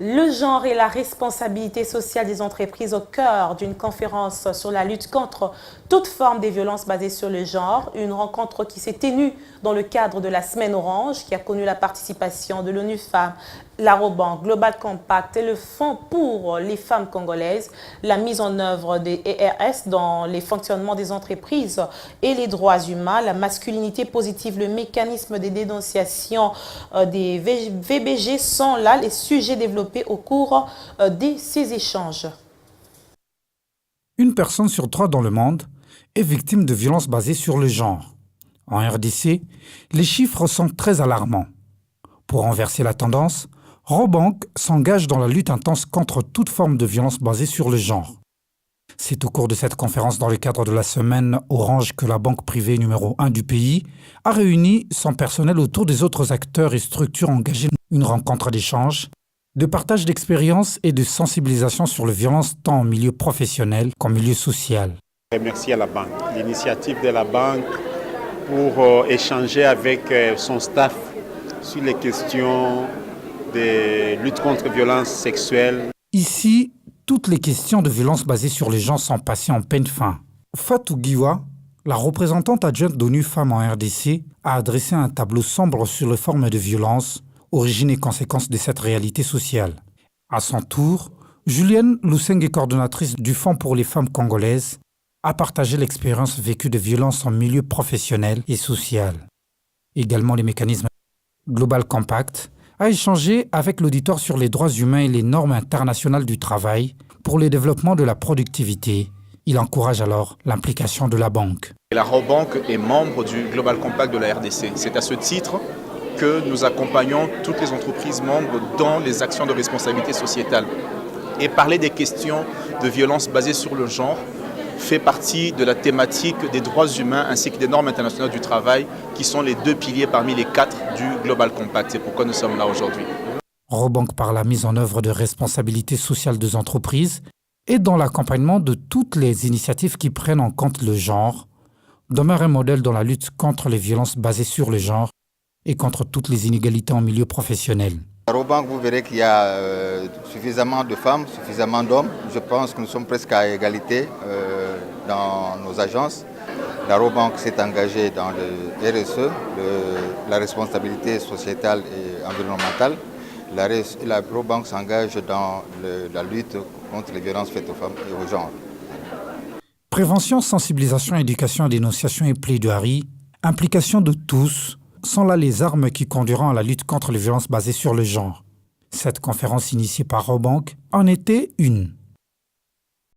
Le genre et la responsabilité sociale des entreprises au cœur d'une conférence sur la lutte contre toute forme des violences basées sur le genre. Une rencontre qui s'est tenue dans le cadre de la Semaine Orange, qui a connu la participation de l'ONU Femmes, l'Arrobank, Global Compact et le Fonds pour les femmes congolaises, la mise en œuvre des ERS dans les fonctionnements des entreprises et les droits humains, la masculinité positive, le mécanisme des dénonciations des VBG sont là les sujets développés au cours de ces échanges. Une personne sur 3 dans le monde est victime de violences basées sur le genre. En RDC, les chiffres sont très alarmants. Pour renverser la tendance, Robank s'engage dans la lutte intense contre toute forme de violence basée sur le genre. C'est au cours de cette conférence dans le cadre de la semaine Orange que la banque privée numéro 1 du pays a réuni son personnel autour des autres acteurs et structures engagées. Une rencontre d'échange, de partage d'expériences et de sensibilisation sur les violences tant en milieu professionnel qu'en milieu social. Merci à la banque, l'initiative de la banque pour échanger avec son staff sur les questions de lutte contre violences sexuelles. Ici, toutes les questions de violence basées sur les gens sont passées en peine fin. Fatou Giwa, la représentante adjointe d'ONU Femmes en RDC, a adressé un tableau sombre sur les formes de violence, origines et conséquences de cette réalité sociale. À son tour, Julienne Lusenge, coordonnatrice du Fonds pour les femmes congolaises, a partagé l'expérience vécue de violences en milieu professionnel et social. Également les mécanismes Global Compact a échangé avec l'auditoire sur les droits humains et les normes internationales du travail pour le développement de la productivité. Il encourage alors l'implication de la banque. La Robank est membre du Global Compact de la RDC. C'est à ce titre que nous accompagnons toutes les entreprises membres dans les actions de responsabilité sociétale. Et parler des questions de violence basées sur le genre fait partie de la thématique des droits humains ainsi que des normes internationales du travail qui sont les 2 piliers parmi les 4 du Global Compact. C'est pourquoi nous sommes là aujourd'hui. Robank par la mise en œuvre de responsabilités sociales des entreprises et dans l'accompagnement de toutes les initiatives qui prennent en compte le genre, demeure un modèle dans la lutte contre les violences basées sur le genre et contre toutes les inégalités en milieu professionnel. À Robank, vous verrez qu'il y a suffisamment de femmes, suffisamment d'hommes. Je pense que nous sommes presque à égalité dans nos agences. La Robank s'est engagée dans le RSE, la responsabilité sociétale et environnementale. La Robank s'engage dans la lutte contre les violences faites aux femmes et aux genres. Prévention, sensibilisation, éducation, dénonciation et plaidoirie, implication de tous, sont là les armes qui conduiront à la lutte contre les violences basées sur le genre. Cette conférence initiée par Robank en était une.